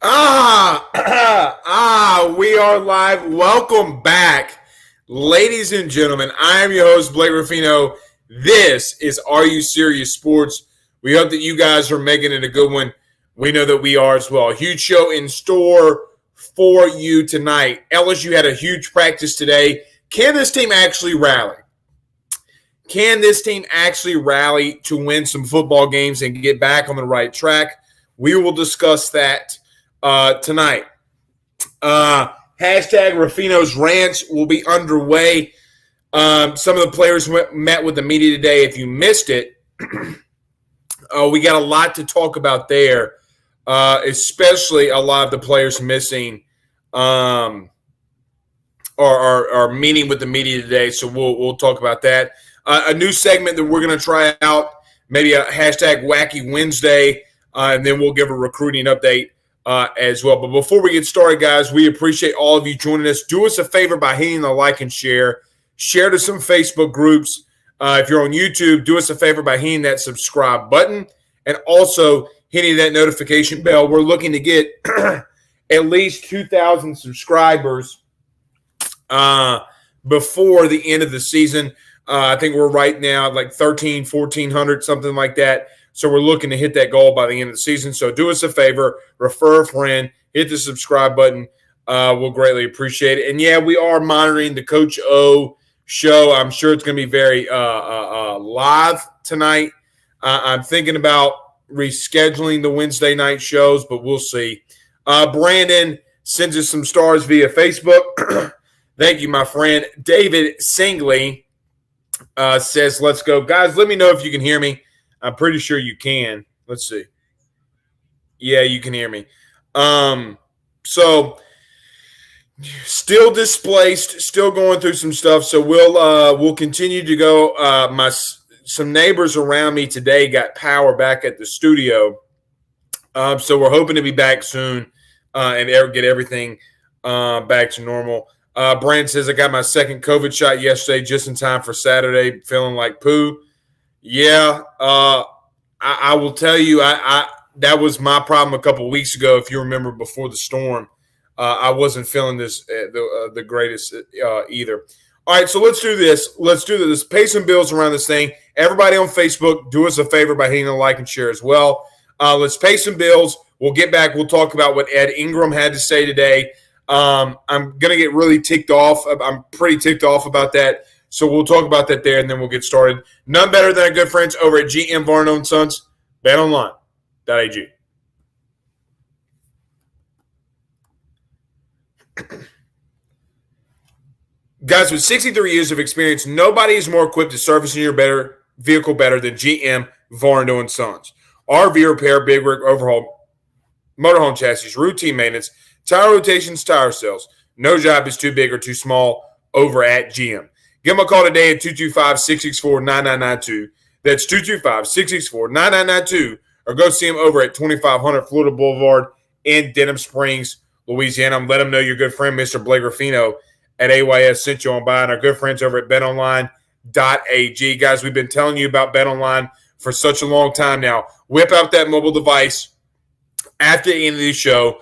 We are live. Welcome back, ladies and gentlemen. I am your host, Blake Rufino. This is Are You Serious Sports? We hope that you guys are making it a good one. We know that we are as well. A huge show in store for you tonight. LSU had a huge practice today. Can this team actually rally? Can this team actually rally to win some football games and get back on the right track? We will discuss that tonight. Hashtag Ruffinos Rants will be underway. Some of the players met with the media today. If you missed it, we got a lot to talk about there, especially a lot of the players missing are meeting with the media today. So we'll talk about that. A new segment that we're going to try out, maybe a hashtag Wacky Wednesday, and then we'll give a recruiting update as well. But before we get started, guys, we appreciate all of you joining us. Do us a favor by hitting the like and share. Share to some Facebook groups. If you're on YouTube, do us a favor by hitting that subscribe button and also hitting that notification bell. We're looking to get at least 2,000 subscribers before the end of the season. I think we're right now at like 1,400, something like that. So we're looking to hit that goal by the end of the season. So do us a favor, refer a friend, hit the subscribe button. We'll greatly appreciate it. And, yeah, we are monitoring the Coach O show. I'm sure it's going to be very live tonight. I'm thinking about rescheduling the Wednesday night shows, but we'll see. Brandon sends us some stars via Facebook. Thank you, my friend. David Singley says, let's go. Guys, let me know if you can hear me. I'm pretty sure you can. Let's see. Yeah, you can hear me. So still displaced, still going through some stuff. So we'll continue to go. Some neighbors around me today got power back at the studio. So we're hoping to be back soon and get everything back to normal. Brandon says, I got my second COVID shot yesterday just in time for Saturday, feeling like poo. Yeah, I will tell you, that was my problem a couple of weeks ago. If you remember, before the storm, I wasn't feeling this the greatest either. All right, so let's do this. Let's pay some bills around this thing. Everybody on Facebook, do us a favor by hitting a like and share as well. Let's pay some bills. We'll get back. We'll talk about what Ed Ingram had to say today. I'm going to get really ticked off. I'm pretty ticked off about that. So we'll talk about that there, and then we'll get started. None better than our good friends over at GM Varno & Sons, betonline.ag. Guys, with 63 years of experience, nobody is more equipped to service your vehicle better than GM Varno & Sons. RV repair, big rig overhaul, motorhome chassis, routine maintenance, tire rotations, tire sales. No job is too big or too small over at GM. Give them a call today at 225-664-9992. That's 225-664-9992. Or go see them over at 2500 Florida Boulevard in Denham Springs, Louisiana. Let them know your good friend, Mr. Blake Rufino at AYS sent you on by. And our good friends over at betonline.ag. Guys, we've been telling you about BetOnline for such a long time now. Whip out that mobile device after the end of the show.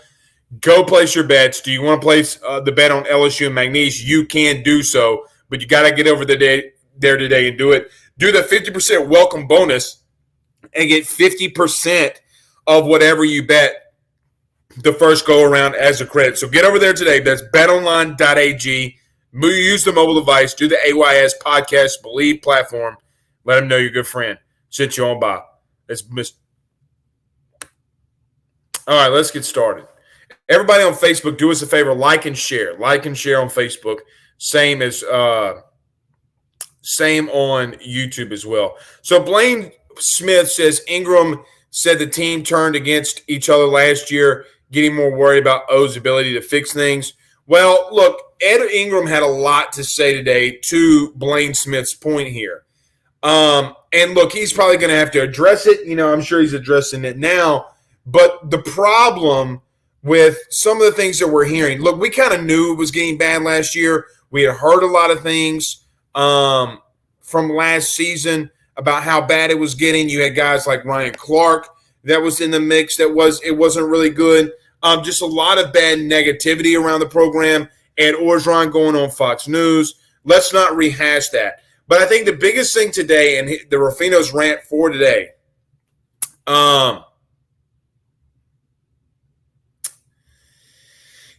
Go place your bets. Do you want to place the bet on LSU and McNeese? You can do so. But you got to get over there today and do it. Do the 50% welcome bonus and get 50% of whatever you bet the first go-around as a credit. So get over there today. That's betonline.ag. Use the mobile device. Do the AYS Podcast Believe platform. Let them know you're a good friend. Sit you on by. All right, let's get started. Everybody on Facebook, do us a favor. Like and share. Like and share on Facebook. Same on YouTube as well. So Blaine Smith says Ingram said the team turned against each other last year, getting more worried about O's ability to fix things. Well, look, Ed Ingram had a lot to say today to Blaine Smith's point here. And look, he's probably going to have to address it. I'm sure he's addressing it now. But the problem with some of the things that we're hearing, look, we kind of knew it was getting bad last year. We had heard a lot of things from last season about how bad it was getting. You had guys like Ryan Clark that was in the mix. It wasn't really good. Just a lot of bad negativity around the program. Ed Orgeron going on Fox News. Let's not rehash that. But I think the biggest thing today, and the Ruffinos rant for today,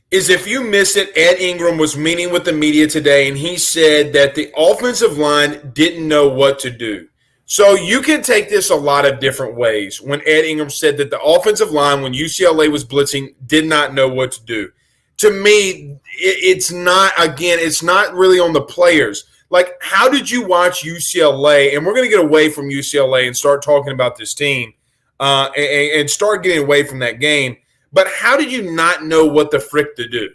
is if you missed it, Ed Ingram was meeting with the media today, and he said that the offensive line didn't know what to do. So you can take this a lot of different ways when Ed Ingram said that the offensive line, when UCLA was blitzing, did not know what to do. To me, it's not really on the players. Like, how did you watch UCLA? And we're going to get away from UCLA and start talking about this team and start getting away from that game. But how did you not know what the frick to do?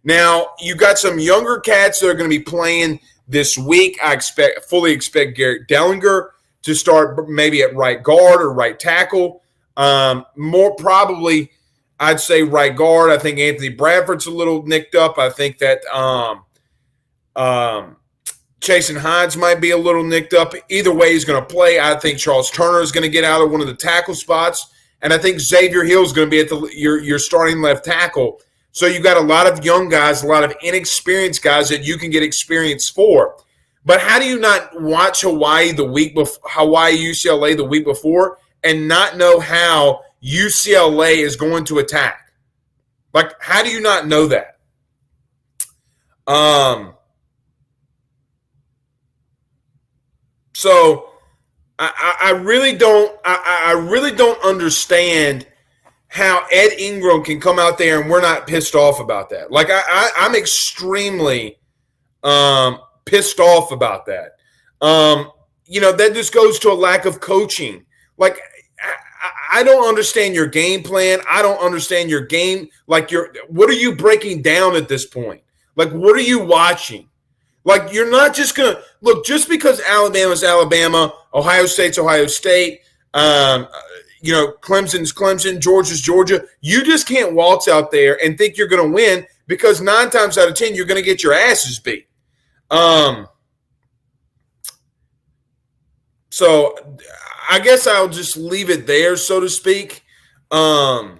Now, you got some younger cats that are going to be playing this week. I fully expect Garrett Dellinger to start maybe at right guard or right tackle. More probably, I'd say right guard. I think Anthony Bradford's a little nicked up. I think that Chasen Hines might be a little nicked up. Either way, he's going to play. I think Charles Turner is going to get out of one of the tackle spots. And I think Xavier Hill is going to be at your starting left tackle. So you got a lot of young guys, a lot of inexperienced guys that you can get experience for. But how do you not watch Hawaii UCLA the week before and not know how UCLA is going to attack? Like, how do you not know that? So I really don't understand how Ed Ingram can come out there and we're not pissed off about that. Like, I'm extremely pissed off about that. That just goes to a lack of coaching. Like, I don't understand your game plan. I don't understand your game. Like, what are you breaking down at this point? Like, what are you watching? Like, you're not just going to – look, just because Alabama's Alabama, Ohio State's Ohio State, Clemson's Clemson, Georgia's Georgia, you just can't waltz out there and think you're going to win because 9 times out of 10 you're going to get your asses beat. So I guess I'll just leave it there, so to speak. But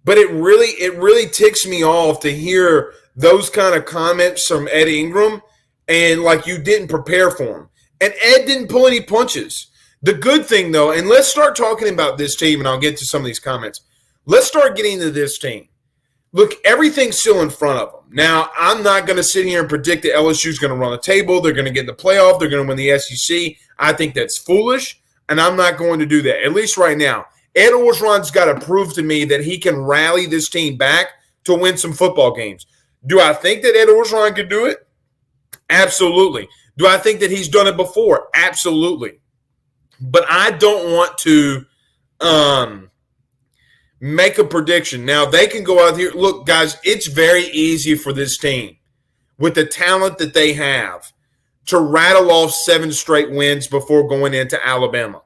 it really ticks me off to hear those kind of comments from Ed Ingram, and like you didn't prepare for him. And Ed didn't pull any punches. The good thing, though, and let's start talking about this team, and I'll get to some of these comments. Let's start getting to this team. Look, everything's still in front of them. Now, I'm not going to sit here and predict that LSU's going to run the table. They're going to get in the playoff. They're going to win the SEC. I think that's foolish, and I'm not going to do that, at least right now. Ed Orgeron's got to prove to me that he can rally this team back to win some football games. Do I think that Ed Orgeron could do it? Absolutely. Do I think that he's done it before? Absolutely. But I don't want to make a prediction. Now, they can go out here. Look, guys, it's very easy for this team, with the talent that they have, to rattle off 7 straight wins before going into Alabama.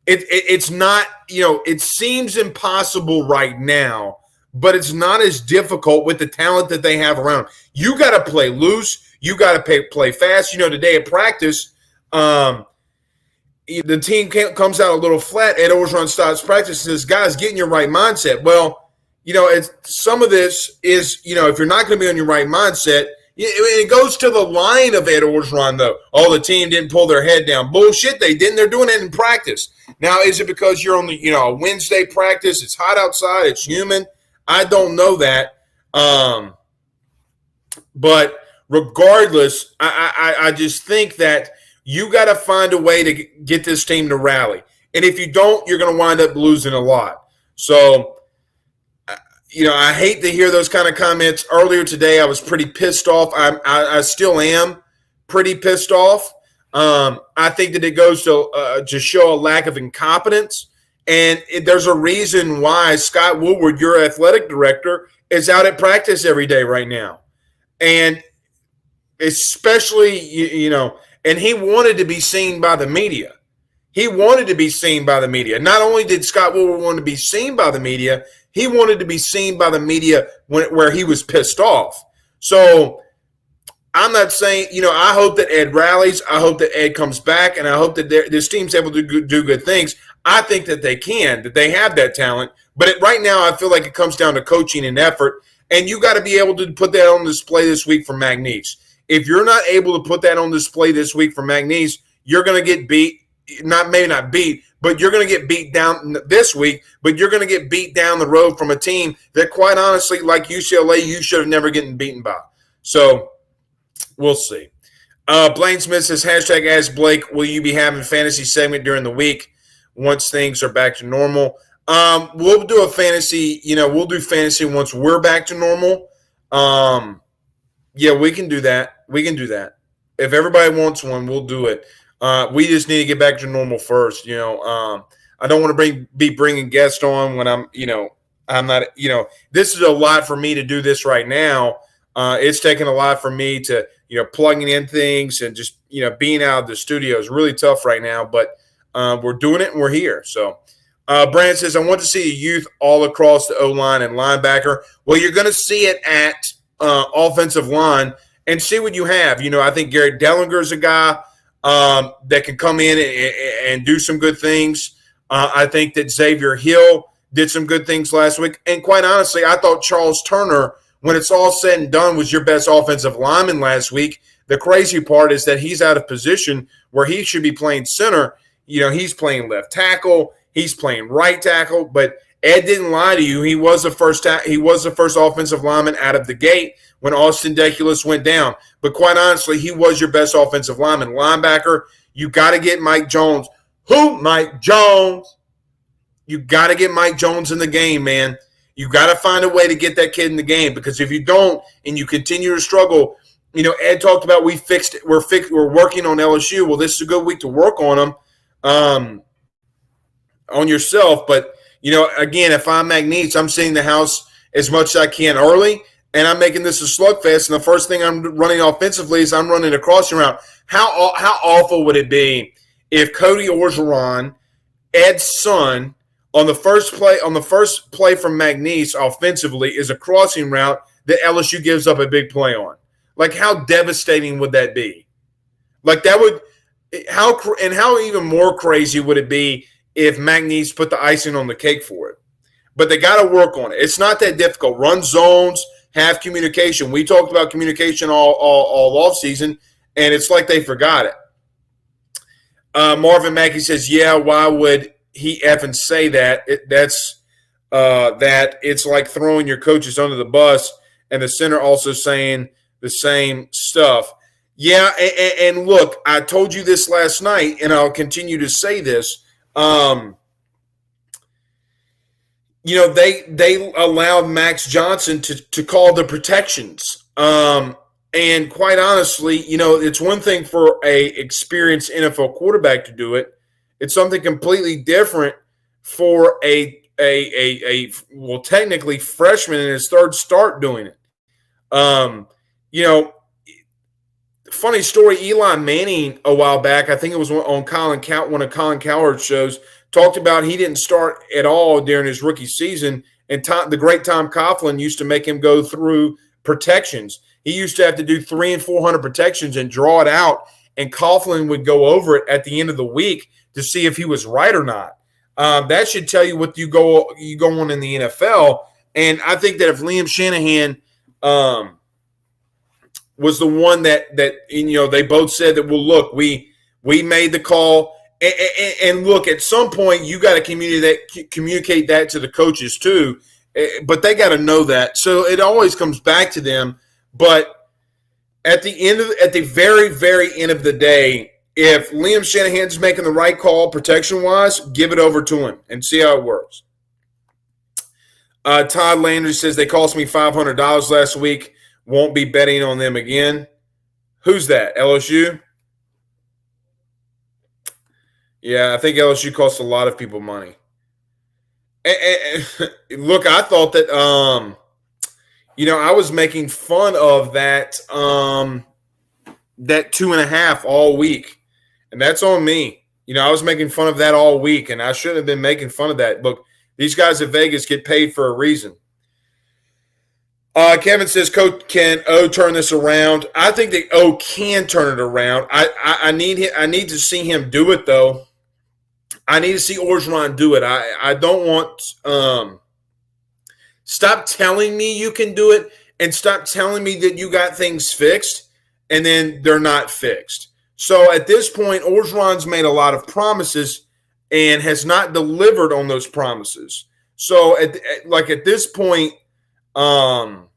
It's not, it seems impossible right now, but it's not as difficult with the talent that they have around. You got to play loose. You got to play fast. Today at practice, the team comes out a little flat. Ed Orgeron stops practice and says, guys, get in your right mindset. Well, some of this is, if you're not going to be on your right mindset, it goes to the line of Ed Orgeron, though. Oh, the team didn't pull their head down. Bullshit, they didn't. They're doing it in practice. Now, is it because you're on the, a Wednesday practice? It's hot outside. It's humid. I don't know that. But regardless, I just think that you got to find a way to get this team to rally. And if you don't, you're going to wind up losing a lot. So, I hate to hear those kind of comments. Earlier today, I was pretty pissed off. I still am pretty pissed off. I think that it goes to show a lack of incompetence. And there's a reason why Scott Woodward, your athletic director, is out at practice every day right now. And especially, and he wanted to be seen by the media. He wanted to be seen by the media. Not only did Scott Woodward want to be seen by the media, he wanted to be seen by the media where he was pissed off. So I'm not saying, I hope that Ed rallies. I hope that Ed comes back, and I hope that this team's able to do good things. I think that they can, that they have that talent, But right now, I feel like it comes down to coaching and effort, and you got to be able to put that on display this week for McNeese. If you're not able to put that on display this week for McNeese, you're going to get beat. Maybe not beat, but you're going to get beat down this week. But you're going to get beat down the road from a team that, quite honestly, like UCLA, you should have never gotten beaten by. So we'll see. Blaine Smith says, hashtag ask Blake, will you be having fantasy segment during the week once things are back to normal? We'll do a fantasy, we'll do fantasy once we're back to normal. Yeah, we can do that. If everybody wants one, we'll do it. We just need to get back to normal first. I don't want to be bringing guests on when I'm not, this is a lot for me to do this right now. It's taken a lot for me to, plugging in things and just, being out of the studio is really tough right now, but we're doing it and we're here. So Brandon says, I want to see a youth all across the O-line and linebacker. Well, you're going to see it at offensive line and see what you have. I think Garrett Dellinger is a guy that can come in and do some good things. I think that Xavier Hill did some good things last week. And quite honestly, I thought Charles Turner, when it's all said and done, was your best offensive lineman last week. The crazy part is that he's out of position where he should be playing center. He's playing left tackle. He's playing right tackle. But Ed didn't lie to you. He was the first offensive lineman out of the gate when Austin Deculus went down. But quite honestly, he was your best offensive lineman. Linebacker, you got to get Mike Jones. Who? Mike Jones. You got to get Mike Jones in the game, man. You got to find a way to get that kid in the game, because if you don't and you continue to struggle, Ed talked about we're working on LSU. Well, this is a good week to work on them, on yourself. But, again, if I'm McNeese, I'm seeing the house as much as I can early, and I'm making this a slugfest. And the first thing I'm running offensively is I'm running a crossing route. How awful would it be if Cody Orgeron, Ed's son, on the first play from McNeese offensively is a crossing route that LSU gives up a big play on? Like, how devastating would that be? Like, that would how even more crazy would it be if McNeese put the icing on the cake for it? But they got to work on it. It's not that difficult. Run zones, have communication. We talked about communication all offseason, and it's like they forgot it. Marvin Mackey says, yeah, why would he effing say that? That it's like throwing your coaches under the bus, and the center also saying the same stuff. Yeah, and look, I told you this last night, and I'll continue to say this. They allowed Max Johnson to call the protections. And quite honestly, it's one thing for a experienced NFL quarterback to do it. It's something completely different for a technically freshman in his third start doing it. Funny story, Eli Manning a while back, I think it was on one of Colin Cowherd's shows, talked about he didn't start at all during his rookie season, and the great Tom Coughlin used to make him go through protections. He used to have to do 300 and 400 protections and draw it out, and Coughlin would go over it at the end of the week to see if he was right or not. That should tell you what you go on in the NFL. And I think that if Liam Shanahan was the one that they both said that, well, look, we made the call, and look, at some point you got to communicate that to the coaches too, but they got to know that. So it always comes back to them. But at the very, very end of the day, if Liam Shanahan's making the right call protection-wise, give it over to him and see how it works. Todd Landry says, they cost me $500 last week. Won't be betting on them again. Who's that? LSU? Yeah, I think LSU costs a lot of people money. And look, I thought that I was making fun of that that 2.5 all week. And that's on me. I was making fun of that all week, and I shouldn't have been making fun of that. Look, these guys at Vegas get paid for a reason. Kevin says, Coach, can O turn this around? I think that O can turn it around. I need to see him do it, though. I need to see Orgeron do it. I don't want Stop telling me you can do it and stop telling me that you got things fixed and then they're not fixed. So at this point, Orgeron's made a lot of promises and has not delivered on those promises. So at this point, um,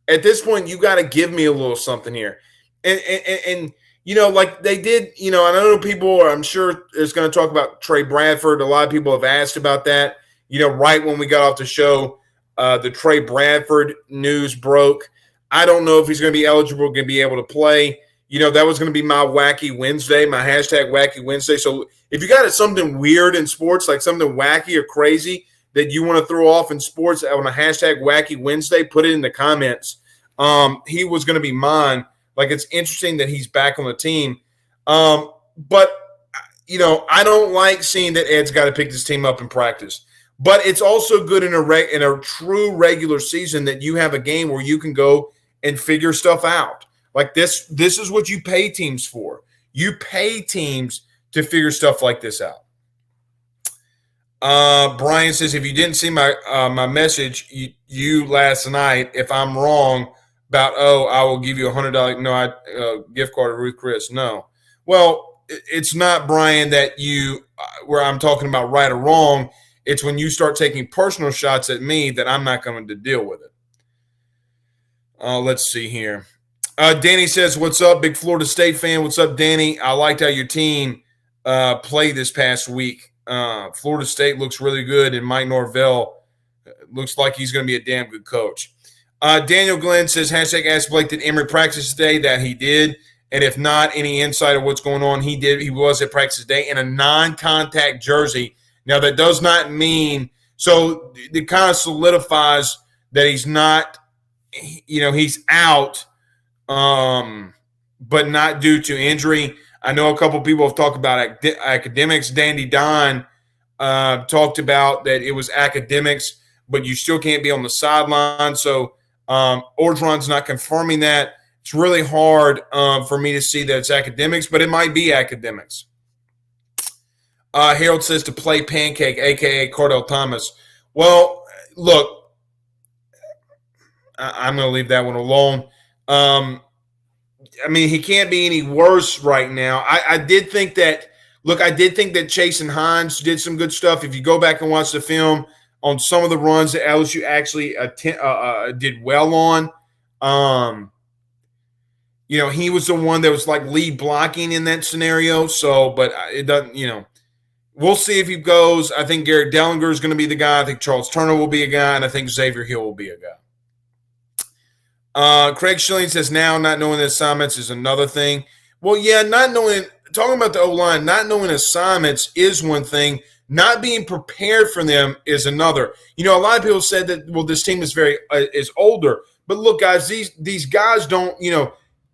you got to give me a little something here, and like they did. I know people I'm sure is going to talk about Trey Bradford. A lot of people have asked about that. Right when we got off the show, the Trey Bradford news broke. I don't know if he's going to be eligible, going to be able to play. That was going to be my Wacky Wednesday, my hashtag Wacky Wednesday. So if you got something weird in sports, like something wacky or crazy that you want to throw off in sports on a hashtag Wacky Wednesday, put it in the comments. He was going to be mine. Like, it's interesting that he's back on the team. But I don't like seeing that Ed's got to pick this team up in practice. But it's also good in a true regular season that you have a game where you can go and figure stuff out. Like this is what you pay teams for. You pay teams to figure stuff like this out. Brian says, if you didn't see my message you last night, if I'm wrong about, I will give you $100 gift card to Ruth Chris. No. Well, it's not, Brian, that where I'm talking about right or wrong. It's when you start taking personal shots at me that I'm not going to deal with it. Let's see here. Danny says, what's up, big Florida State fan? What's up, Danny? I liked how your team played this past week. Florida State looks really good, and Mike Norvell looks like he's going to be a damn good coach. Daniel Glenn says, hashtag ask Blake, did Emory practice today? That he did. And if not, any insight of what's going on, he did. He was at practice today in a non-contact jersey. Now, that does not mean – so it kind of solidifies that he's not – he's out, but not due to injury. I know a couple people have talked about academics. Dandy Don talked about that it was academics, but you still can't be on the sideline. So Orgeron's not confirming that. It's really hard for me to see that it's academics, but it might be academics. Harold says to play Pancake, a.k.a. Cordell Thomas. Well, look, I'm going to leave that one alone. He can't be any worse right now. I did think that Chasen Hines did some good stuff. If you go back and watch the film on some of the runs that LSU actually did well on, he was the one that was like lead blocking in that scenario. So, but it doesn't, we'll see if he goes. I think Garrett Dellinger is going to be the guy. I think Charles Turner will be a guy, and I think Xavier Hill will be a guy. Craig Schilling says now not knowing the assignments is another thing. Well, yeah, talking about the O-line, not knowing assignments is one thing. Not being prepared for them is another. A lot of people said that, well, this team is is older. But look, guys, these guys don't,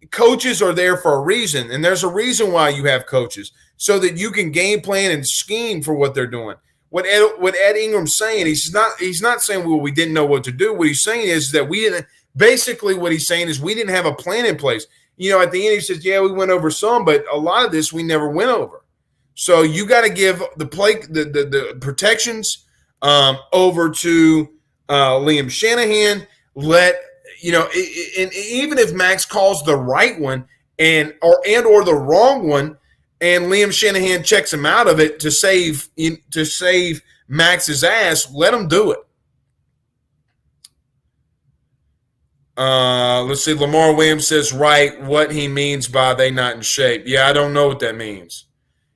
coaches are there for a reason. And there's a reason why you have coaches, so that you can game plan and scheme for what they're doing. What Ed Ingram's saying, he's not saying, well, we didn't know what to do. What he's saying is that we didn't. Basically, what he's saying is we didn't have a plan in place. At the end, he says, yeah, we went over some, but a lot of this we never went over. So you got to give the protections over to Liam Shanahan. And even if Max calls the right one or the wrong one, and Liam Shanahan checks him out of it to save Max's ass, let him do it. Let's see. Lamar Williams says, right, what he means by they not in shape. Yeah, I don't know what that means.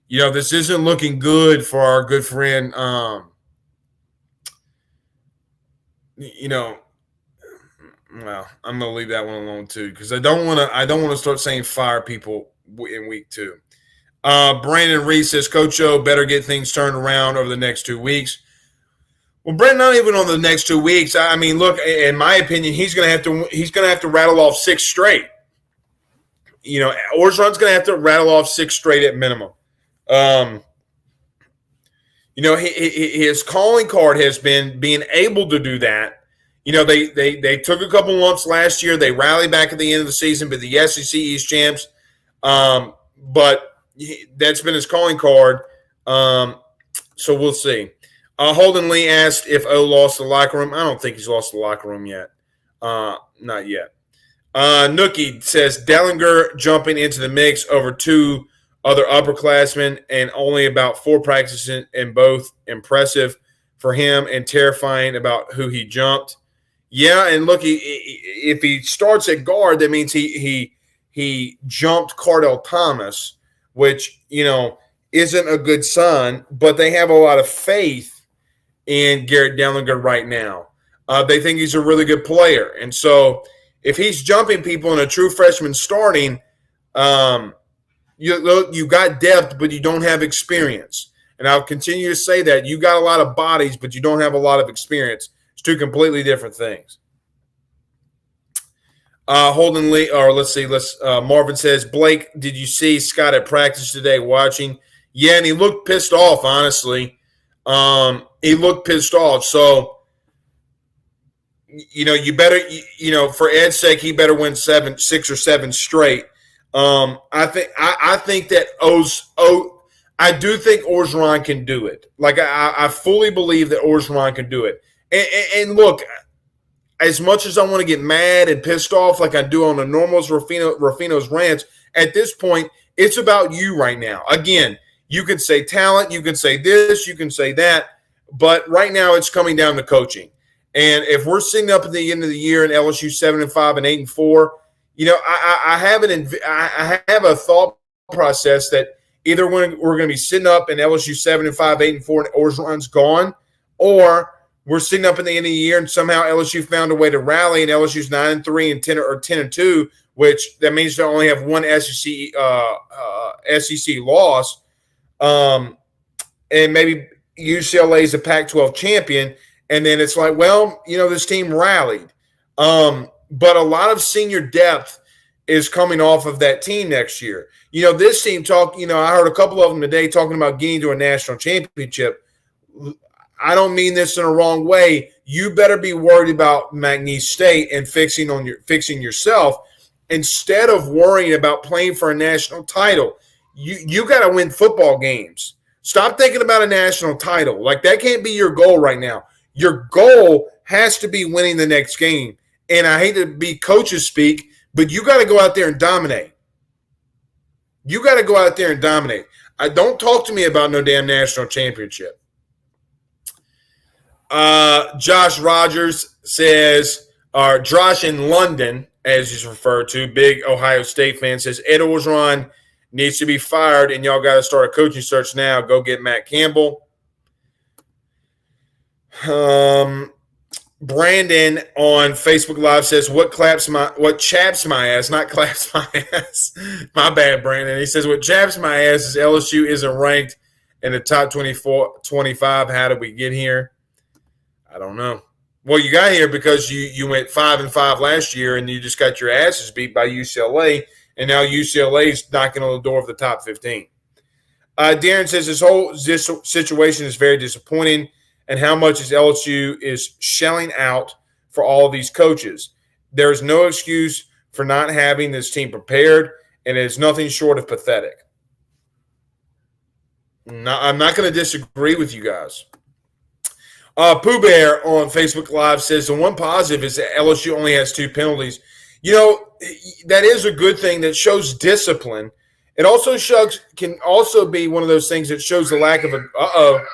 This isn't looking good for our good friend. Well, I'm gonna leave that one alone too, because I don't want to start saying fire people in week 2. Brandon Reese says, Coach O better get things turned around over the next 2 weeks. Well, Brent, not even on the next 2 weeks. I mean, look, in my opinion, he's going to have to rattle off 6 straight. Orgeron's going to have to rattle off 6 straight at minimum. His calling card has been being able to do that. They took a couple lumps last year. They rallied back at the end of the season, but the SEC East champs. But that's been his calling card. So we'll see. Holden Lee asked if O lost the locker room. I don't think he's lost the locker room yet. Not yet. Nookie says Dellinger jumping into the mix over two other upperclassmen and only about 4 practices in both. Impressive for him and terrifying about who he jumped. Yeah, and look, if he starts at guard, that means he jumped Cardell Thomas, which isn't a good sign. But they have a lot of faith in Garrett Dellinger right now. They think he's a really good player, and so if he's jumping people in a true freshman starting, you got depth, but you don't have experience. And I'll continue to say that. You got a lot of bodies, but you don't have a lot of experience. It's two completely different things. Holden Lee, or let's see, Marvin says, Blake, did you see Scott at practice today watching? Yeah, and he looked pissed off, honestly. He looked pissed off. So, you better, for Ed's sake, he better win 6 or 7 straight. I think that I do think Orgeron can do it. Like I fully believe that Orgeron can do it. And look, as much as I want to get mad and pissed off like I do on the normals Ruffinos rants, at this point, it's about you right now. Again, you can say talent, you can say this, you can say that, but right now it's coming down to coaching. And if we're sitting up at the end of the year in LSU 7-5 and 8-4, I have a thought process that either we're going to be sitting up in LSU 7-5, 8-4, and Orgeron's gone, or we're sitting up in the end of the year and somehow LSU found a way to rally and LSU's 9-3 and 10-2, which that means they only have one SEC loss, and maybe UCLA is a Pac-12 champion, and then it's like, well, this team rallied. But a lot of senior depth is coming off of that team next year. This team I heard a couple of them today talking about getting to a national championship. I don't mean this in a wrong way. You better be worried about McNeese State and fixing yourself instead of worrying about playing for a national title. You got to win football games. Stop thinking about a national title. Like, that can't be your goal right now. Your goal has to be winning the next game. And I hate to be coaches speak, but you got to go out there and dominate. You got to go out there and dominate. Don't talk to me about no damn national championship. Josh Rogers says, or Josh in London, as he's referred to, big Ohio State fan, says Ed Orgeron needs to be fired and y'all got to start a coaching search now. Go get Matt Campbell. Brandon on Facebook Live says, what chaps my ass, not claps my ass. My bad, Brandon. He says, what chaps my ass is LSU isn't ranked in the top 25. How did we get here? I don't know. Well, you got here because you went 5-5 last year and you just got your asses beat by UCLA, and now UCLA is knocking on the door of the top 15. Darren says this situation is very disappointing. And how much is LSU is shelling out for all of these coaches. There is no excuse for not having this team prepared, and it is nothing short of pathetic. I'm not going to disagree with you guys. Pooh Bear on Facebook Live says the one positive is that LSU only has 2 penalties. That is a good thing that shows discipline. It also can also be one of those things that shows the lack of a –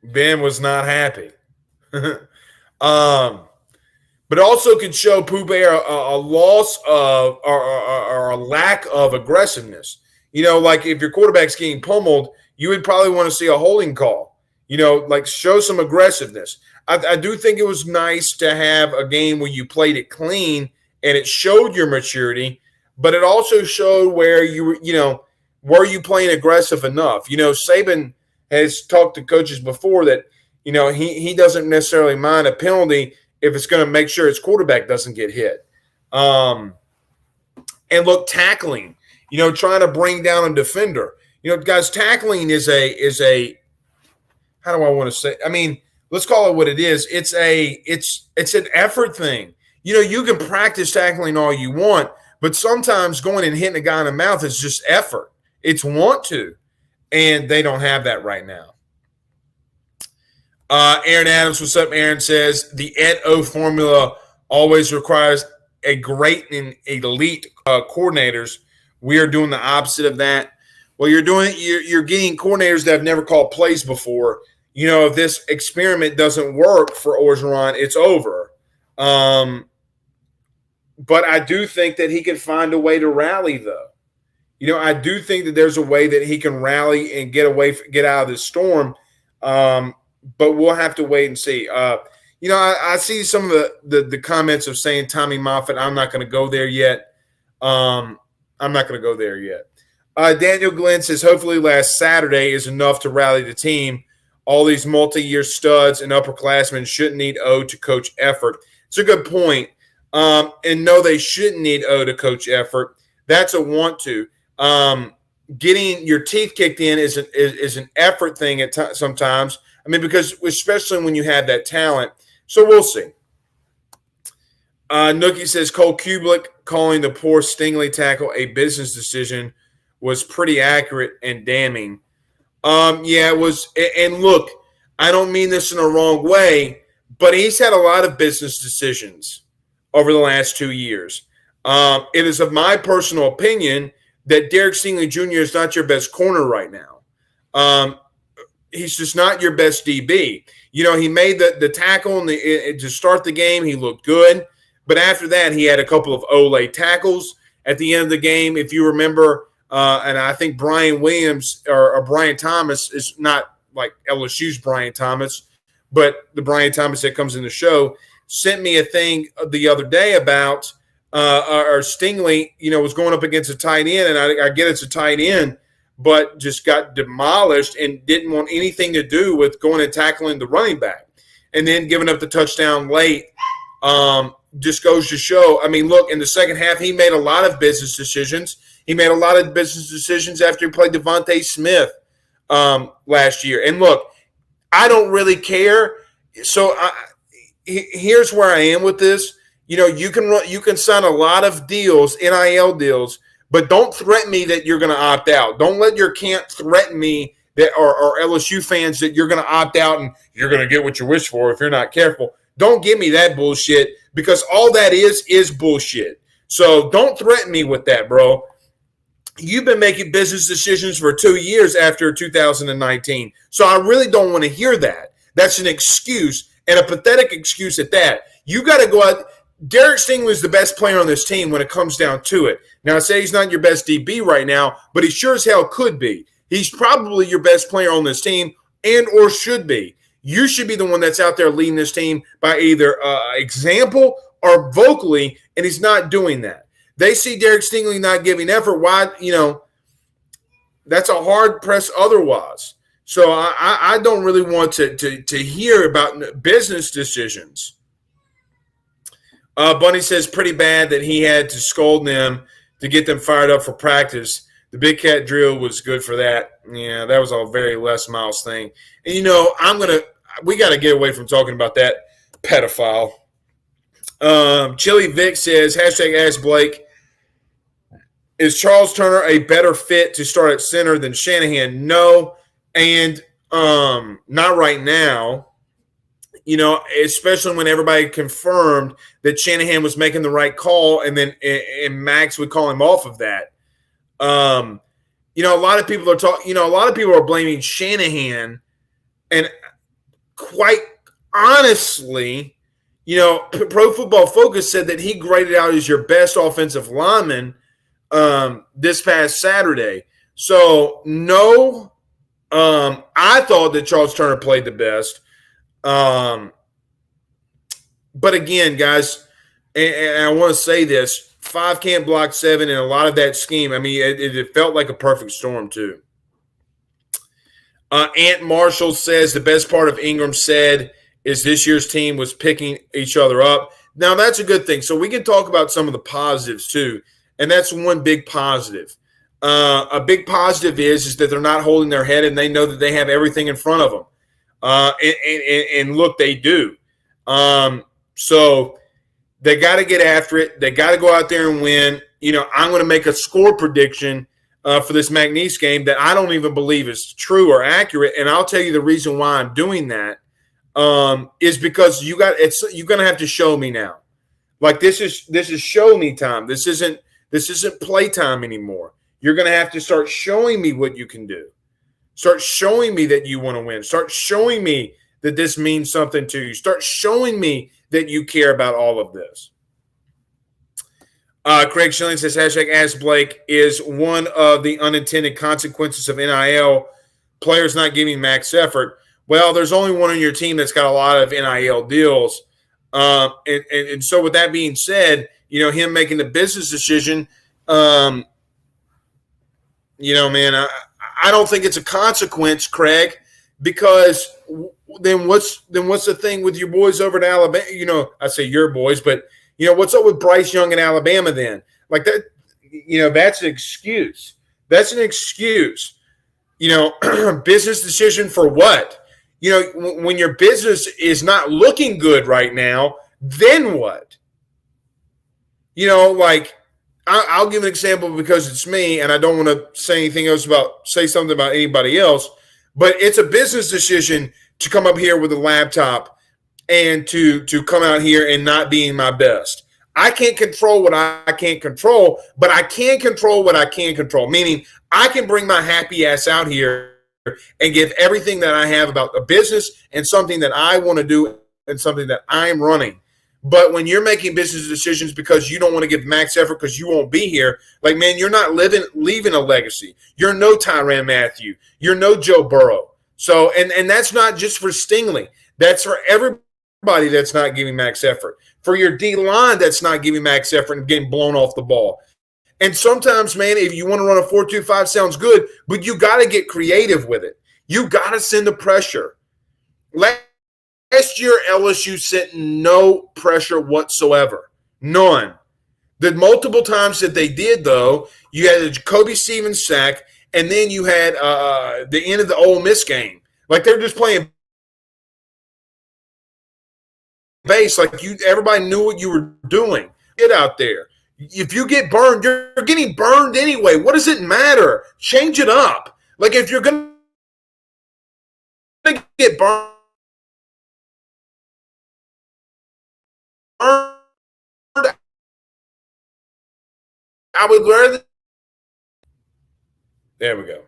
Ben was not happy. But also could show Pooh Bear a loss of or a lack of aggressiveness. Like if your quarterback's getting pummeled, you would probably want to see a holding call. Like show some aggressiveness. I do think it was nice to have a game where you played it clean and it showed your maturity, but it also showed where were you playing aggressive enough? Saban has talked to coaches before that, he doesn't necessarily mind a penalty if it's going to make sure his quarterback doesn't get hit. And look, tackling, trying to bring down a defender. Guys, tackling is a how do I want to say? I mean, let's call it what it is. It's an effort thing. You can practice tackling all you want, but sometimes going and hitting a guy in the mouth is just effort. It's want to, and they don't have that right now. Aaron Adams, what's up? Aaron says the ET-O formula always requires a great and elite coordinators. We are doing the opposite of that. Well, you're getting coordinators that have never called plays before. If this experiment doesn't work for Orgeron, it's over. But I do think that he can find a way to rally, though. I do think that there's a way that he can rally and get out of this storm. But we'll have to wait and see. I see some of the comments of saying Tommy Moffitt. I'm not going to go there yet. Daniel Glenn says, hopefully last Saturday is enough to rally the team. All these multi-year studs and upperclassmen shouldn't need O to coach effort. It's a good point. And no, they shouldn't need O to coach effort. That's a want to. Getting your teeth kicked in is an effort thing sometimes. Because especially when you have that talent. So we'll see. Nookie says Cole Kublik calling the poor Stingley tackle a business decision was pretty accurate and damning. Yeah, it was. And look, I don't mean this in a wrong way, but he's had a lot of business decisions over the last 2 years. It is of my personal opinion that Derek Stingley Jr. is not your best corner right now. He's just not your best DB. He made the tackle to start the game. He looked good. But after that, he had a couple of Ole tackles at the end of the game. If you remember, and I think Brian Williams or Brian Thomas is not like LSU's Brian Thomas, but the Brian Thomas that comes in the show sent me a thing the other day about or Stingley, was going up against a tight end. And I get it's a tight end, but just got demolished and didn't want anything to do with going and tackling the running back. And then giving up the touchdown late just goes to show. Look, in the second half, he made a lot of business decisions. He made a lot of business decisions after he played Devontae Smith last year. And look, I don't really care. So here's where I am with this. You can sign a lot of deals, NIL deals, but don't threaten me that you're going to opt out. Don't let your camp threaten me that, or LSU fans, that you're going to opt out and you're going to get what you wish for if you're not careful. Don't give me that bullshit, because all that is bullshit. So don't threaten me with that, bro. You've been making business decisions for 2 years after 2019. So I really don't want to hear that. That's an excuse, and a pathetic excuse at that. You got to go out. Derek Stingley is the best player on this team when it comes down to it. Now, I say he's not your best DB right now, but he sure as hell could be. He's probably your best player on this team, and or should be. You should be the one that's out there leading this team by either example or vocally, and he's not doing that. They see Derek Stingley not giving effort. Why? That's a hard press otherwise. So I don't really want to hear about business decisions. Bunny says pretty bad that he had to scold them to get them fired up for practice. The Big Cat drill was good for that. Yeah, that was a very Les Miles thing. And, we got to get away from talking about that pedophile. Chili Vic says, #Ask Blake, is Charles Turner a better fit to start at center than Shanahan? No, and not right now. Especially when everybody confirmed that Shanahan was making the right call, and then Max would call him off of that. A lot of people are talking. A lot of people are blaming Shanahan, and quite honestly, Pro Football Focus said that he graded out as your best offensive lineman this past Saturday. So no, I thought that Charles Turner played the best. But again, guys, and I want to say this, 5 can't block 7, and a lot of that scheme, it felt like a perfect storm too. Ant Marshall says the best part of Ingram said is this year's team was picking each other up. Now, that's a good thing. So we can talk about some of the positives too, and that's one big positive. A big positive is that they're not holding their head, and they know that they have everything in front of them. And look, they do. So they got to get after it. They got to go out there and win. I'm going to make a score prediction for this McNeese game that I don't even believe is true or accurate. And I'll tell you the reason why I'm doing that is because you're going to have to show me now. Like this is show me time. This isn't play time anymore. You're going to have to start showing me what you can do. Start showing me that you want to win. Start showing me that this means something to you. Start showing me that you care about all of this. Craig Schilling says, hashtag Ask Blake is one of the unintended consequences of NIL, players not giving max effort. Well, there's only one on your team that's got a lot of NIL deals. And so with that being said, him making the business decision, man, I don't think it's a consequence, Craig, because then what's the thing with your boys over at Alabama? I say your boys, but what's up with Bryce Young in Alabama then? Like that, that's an excuse. That's an excuse. Business decision for what? When your business is not looking good right now, then what? I'll give an example because it's me and I don't want to say something about anybody else, but it's a business decision to come up here with a laptop and to come out here and not being my best. I can't control what I can't control, but I can control what I can control, meaning I can bring my happy ass out here and give everything that I have about a business and something that I want to do and something that I'm running. But when you're making business decisions because you don't want to give max effort because you won't be here, like, man, you're not leaving a legacy. You're no Tyrann Mathieu. You're no Joe Burrow. So, and that's not just for Stingley. That's for everybody that's not giving max effort. For your D-line that's not giving max effort and getting blown off the ball. And sometimes, man, if you want to run a 4-2-5, sounds good, but you got to get creative with it. You got to send the pressure. Last year, LSU sent no pressure whatsoever. None. The multiple times that they did, though, you had a Jacoby Stevens sack, and then you had the end of the Ole Miss game. Like, they're just playing base. Like, everybody knew what you were doing. Get out there. If you get burned, you're getting burned anyway. What does it matter? Change it up. Like, if you're going to get burned, I would rather. There we go.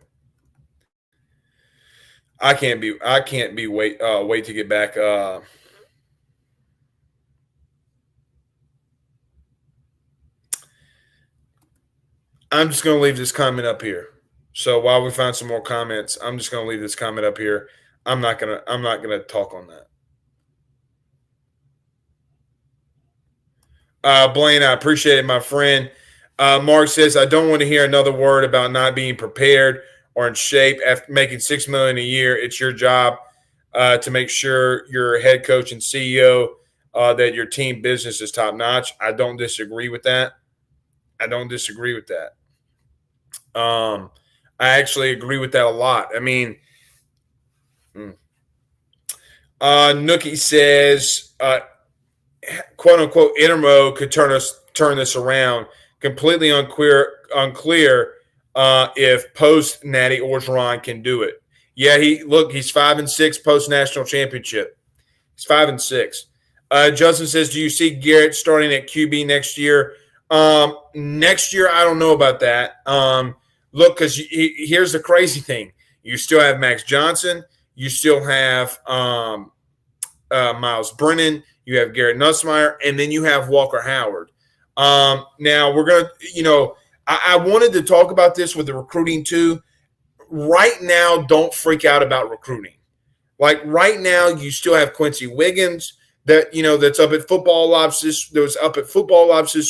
I can't wait to get back. I'm just going to leave this comment up here. So while we find some more comments, I'm just going to leave this comment up here. I'm not going to talk on that. Blaine, I appreciate it, my friend. Mark says, I don't want to hear another word about not being prepared or in shape after making $6 million a year. It's your job to make sure your head coach and CEO that your team business is top notch. I don't disagree with that. I actually agree with that a lot. I mean, Nookie says, quote unquote, Intermo could turn this around. Completely unclear if post Natty Orgeron can do it. Yeah, he's 5-6 post national championship. He's 5-6. Justin says, do you see Garrett starting at QB next year? Next year, I don't know about that. Look, because here's the crazy thing: you still have Max Johnson, you still have Miles Brennan, you have Garrett Nussmeier, and then you have Walker Howard. Now we're gonna, I wanted to talk about this with the recruiting too. Right now, don't freak out about recruiting. Like right now, you still have Quincy Wiggins that's up at Football Ops this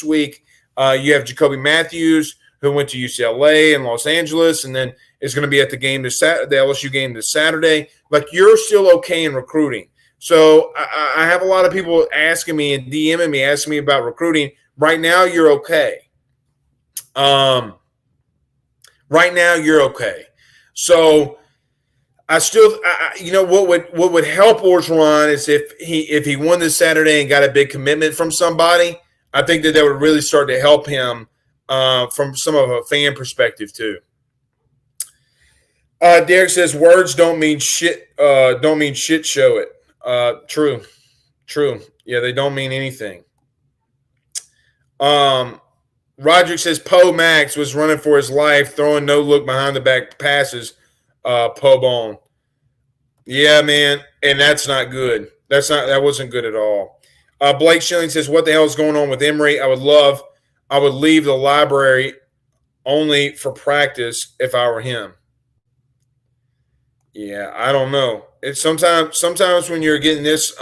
week. You have Jacoby Matthews, who went to UCLA in Los Angeles, and then is going to be at the LSU game this Saturday. Like, you're still okay in recruiting. So I have a lot of people asking me and DMing me, asking me about recruiting. Right now, you're okay. Right now, you're okay. So what would help Orgeron is if he won this Saturday and got a big commitment from somebody. I think that would really start to help him from some of a fan perspective too. Derek says words don't mean shit. Don't mean shit. Show it. True. True. Yeah, they don't mean anything. Roderick says Poe Max was running for his life, throwing no look behind the back passes. Poe Bone. Yeah, man, and that's not good. That wasn't good at all. Blake Schilling says, "What the hell is going on with Emory? I would leave the library only for practice if I were him." Yeah, I don't know. It's sometimes when you're getting this,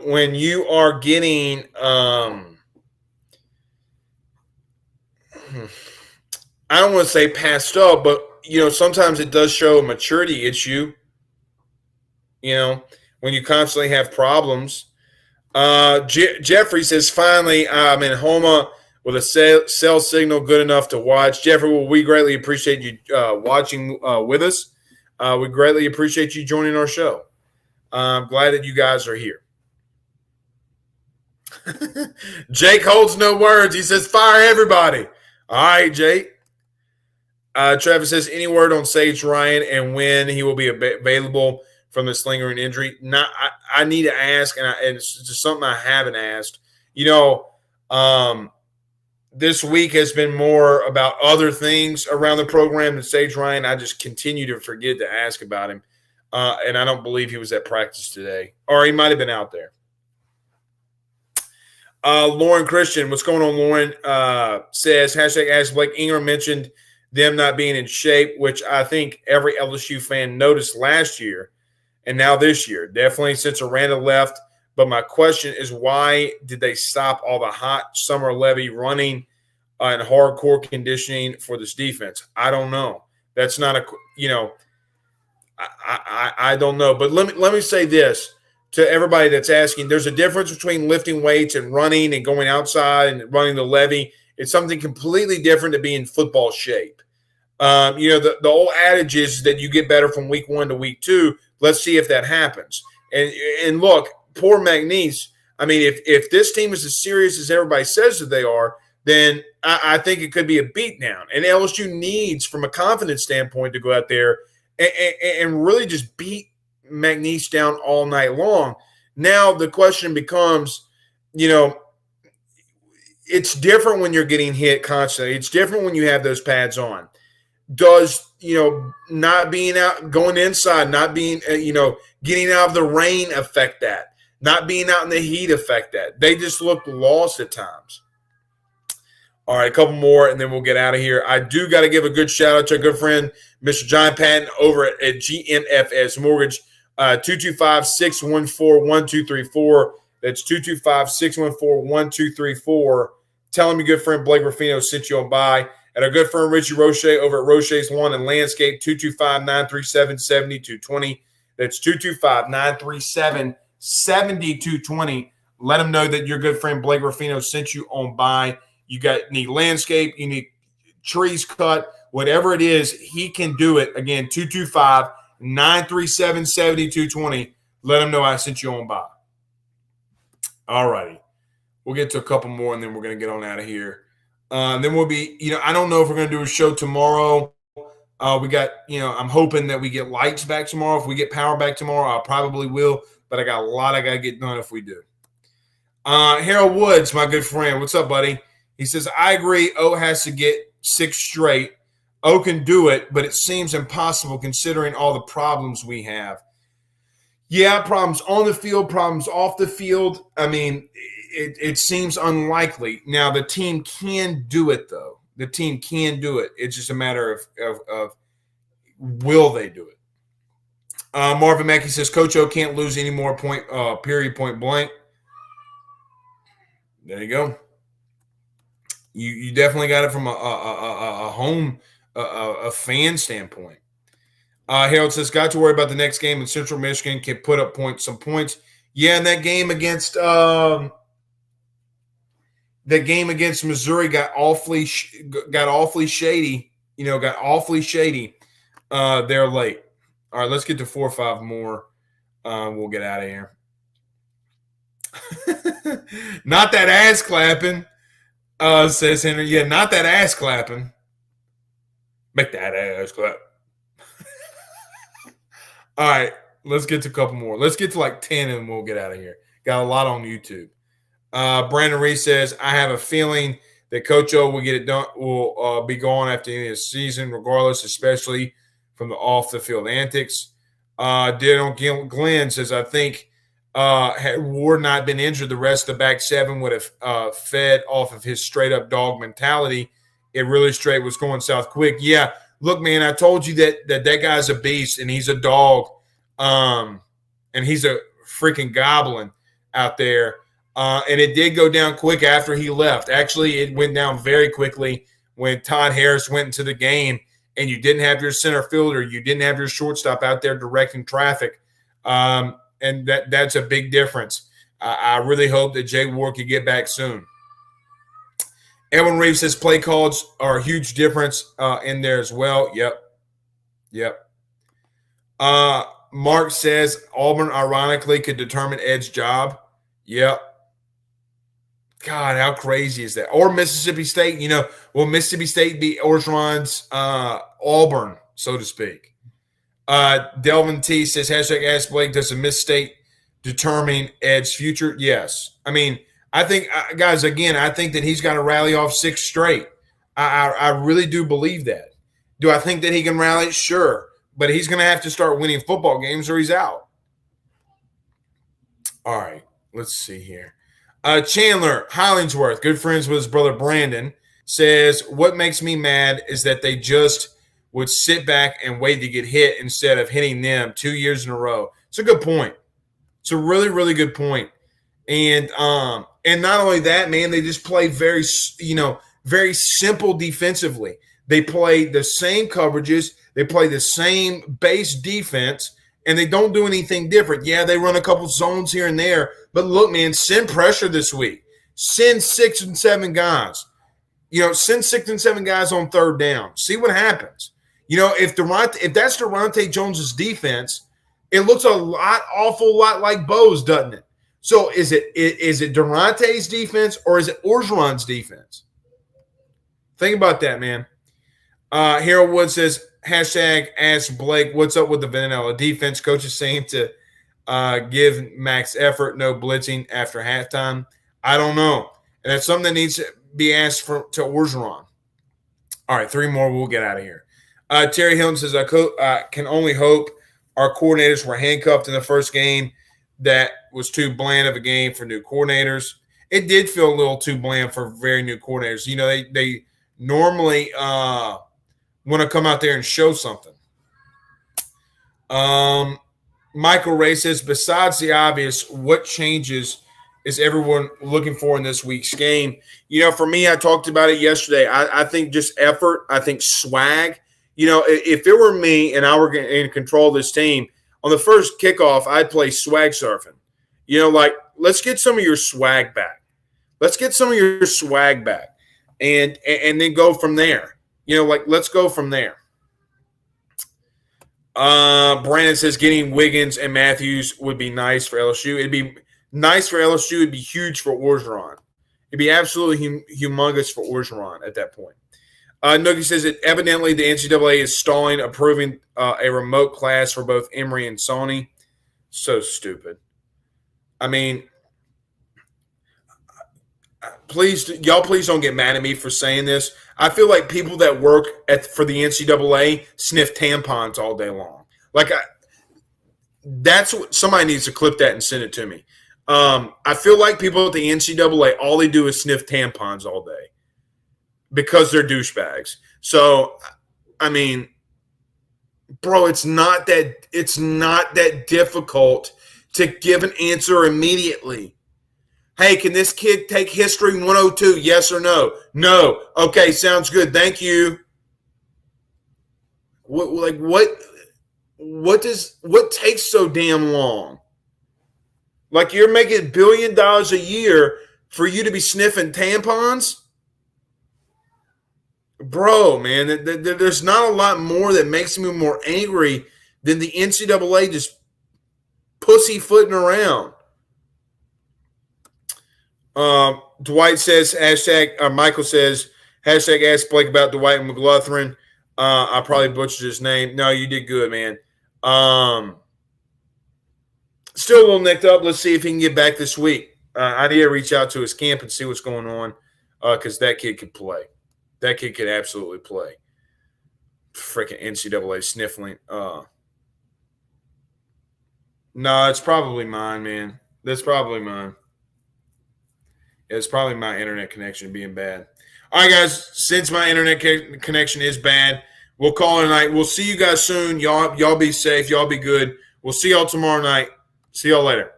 when you are getting, I don't want to say passed up, but sometimes it does show a maturity issue. When you constantly have problems. Jeffrey says, finally, I'm in Homa with a cell signal good enough to watch. Jeffrey, well, we greatly appreciate you watching with us. We greatly appreciate you joining our show. I'm glad that you guys are here. Jake holds no words. He says, fire everybody. All right, Jake. Travis says, any word on Sage Ryan and when he will be available from this lingering injury? I need to ask, and it's just something I haven't asked. This week has been more about other things around the program than Sage Ryan. I just continue to forget to ask about him, and I don't believe he was at practice today, or he might have been out there. Lauren Christian, what's going on, Lauren? Says, hashtag Ask Blake. Ingram mentioned them not being in shape, which I think every LSU fan noticed last year and now this year. Definitely since Aranda left. But my question is, why did they stop all the hot summer levy running and hardcore conditioning for this defense? I don't know. That's not I don't know. But let me say this to everybody that's asking. There's a difference between lifting weights and running and going outside and running the levy. It's something completely different to be in football shape. The old adage is that you get better from week 1 to week 2. Let's see if that happens. And look, poor McNeese. I mean, if this team is as serious as everybody says that they are, then I think it could be a beatdown. And LSU needs, from a confidence standpoint, to go out there and really just beat McNeese down all night long. Now the question becomes, it's different when you're getting hit constantly. It's different when you have those pads on. Does, not being out, going inside, not being, getting out of the rain affect that? Not being out in the heat affect that? They just look lost at times. All right, a couple more, and then we'll get out of here. I do got to give a good shout-out to a good friend, Mr. John Patton over at GMFS Mortgage, 225-614-1234. That's 225-614-1234. Tell him your good friend Blake Ruffinos sent you on by. And our good friend Richie Roche over at Roche's Lawn and Landscape, 225-937-7220. That's 225-937-7220. Let him know that your good friend Blake Ruffinos sent you on by. You need landscape, you need trees cut, whatever it is, he can do it. Again, 225-937-7220. Let him know I sent you on by. All righty. We'll get to a couple more, and then we're going to get on out of here. Then we'll be, I don't know if we're going to do a show tomorrow. We got, I'm hoping that we get lights back tomorrow. If we get power back tomorrow, I probably will. But I got a lot I got to get done if we do. Harold Woods, my good friend. What's up, buddy? He says, I agree. O has to get 6 straight. O can do it, but it seems impossible considering all the problems we have. Yeah, problems on the field, problems off the field. I mean, it seems unlikely. Now, the team can do it, though. The team can do it. It's just a matter of will they do it. Marvin Mackey says, Coach O can't lose any more point blank. There you go. You definitely got it from a home, a fan standpoint. Harold says, got to worry about the next game in Central Michigan can put up some points. Yeah, and that game against Missouri got awfully shady. Got awfully shady. They're late. All right, let's get to 4 or 5 more. We'll get out of here. Not that ass clapping, says Henry. Yeah, not that ass clapping. Make that ass clap. All right, let's get to a couple more. Let's get to like 10 and we'll get out of here. Got a lot on YouTube. Brandon Reese says, I have a feeling that Coach O will get it done, will be gone after the end of the season, regardless, especially from the off the field antics. Daniel Glenn says, I think had Ward not been injured, the rest of the back seven would have fed off of his straight up dog mentality. It really straight was going south quick. Yeah, look, man, I told you that guy's a beast and he's a dog, and he's a freaking goblin out there. And it did go down quick after he left. Actually, it went down very quickly when Todd Harris went into the game and you didn't have your center fielder, you didn't have your shortstop out there directing traffic. And that's a big difference. I really hope that Jay Ward can get back soon. Edwin Reeves says play calls are a huge difference in there as well. Yep. Mark says Auburn, ironically, could determine Ed's job. Yep. God, how crazy is that? Or Mississippi State, will Mississippi State be Orgeron's Auburn, so to speak? Delvin T says, hashtag Ask Blake, does a Miss State determine Ed's future? Yes. I mean, I think, guys, again, I think that he's got to rally off 6 straight. I really do believe that. Do I think that he can rally? Sure. But he's going to have to start winning football games or he's out. All right. Let's see here. Chandler Hollingsworth, good friends with his brother Brandon, says, what makes me mad is that they just would sit back and wait to get hit instead of hitting them 2 years in a row. It's a good point. It's a really, really good point. And not only that, man, they just play very simple defensively. They play the same coverages. They play the same base defense, and they don't do anything different. Yeah, they run a couple zones here and there. But look, man, send pressure this week. Send 6 and 7 guys. Send 6 and 7 guys on third down. See what happens. If that's Durante Jones's defense, it looks awful lot like Bo's, doesn't it? So is it Durante's defense or is it Orgeron's defense? Think about that, man. Harold Wood says, hashtag Ask Blake, what's up with the Vanilla defense? Coach is saying to give max effort, no blitzing after halftime. I don't know. And that's something that needs to be asked to Orgeron. All right, 3 more. We'll get out of here. Terry Hilton says, I can only hope our coordinators were handcuffed in the first game. That was too bland of a game for new coordinators. It did feel a little too bland for very new coordinators. They normally want to come out there and show something. Michael Ray says, besides the obvious, what changes is everyone looking for in this week's game? For me, I talked about it yesterday. I think just effort. I think swag. If it were me and I were in control of this team, on the first kickoff, I'd play swag surfing. Let's get some of your swag back. Let's get some of your swag back and then go from there. Let's go from there. Brandon says getting Wiggins and Matthews would be nice for LSU. It'd be nice for LSU. It'd be huge for Orgeron. It'd be absolutely humongous for Orgeron at that point. Nookie says that evidently the NCAA is stalling approving a remote class for both Emory and Sony. So stupid. I mean, please don't get mad at me for saying this. I feel like people that work for the NCAA sniff tampons all day long. That's what somebody needs to clip that and send it to me. I feel like people at the NCAA, all they do is sniff tampons all day because they're douchebags. So, I mean, bro, it's not that difficult to give an answer immediately. Hey, can this kid take History 102? Yes or no? No. Okay, sounds good. Thank you. What takes so damn long? You're making $1 billion a year for you to be sniffing tampons? Bro, man, there's not a lot more that makes me more angry than the NCAA just pussyfooting around. Dwight says, Michael says, hashtag Ask Blake about Dwight McLaughlin. I probably butchered his name. No, you did good, man. Still a little nicked up. Let's see if he can get back this week. I need to reach out to his camp and see what's going on because that kid could play. That kid could absolutely play. Freaking NCAA sniffling. No, it's probably mine, man. That's probably mine. It's probably my internet connection being bad. All right, guys. Since my internet connection is bad, we'll call it a night. We'll see you guys soon. Y'all be safe. Y'all be good. We'll see y'all tomorrow night. See y'all later.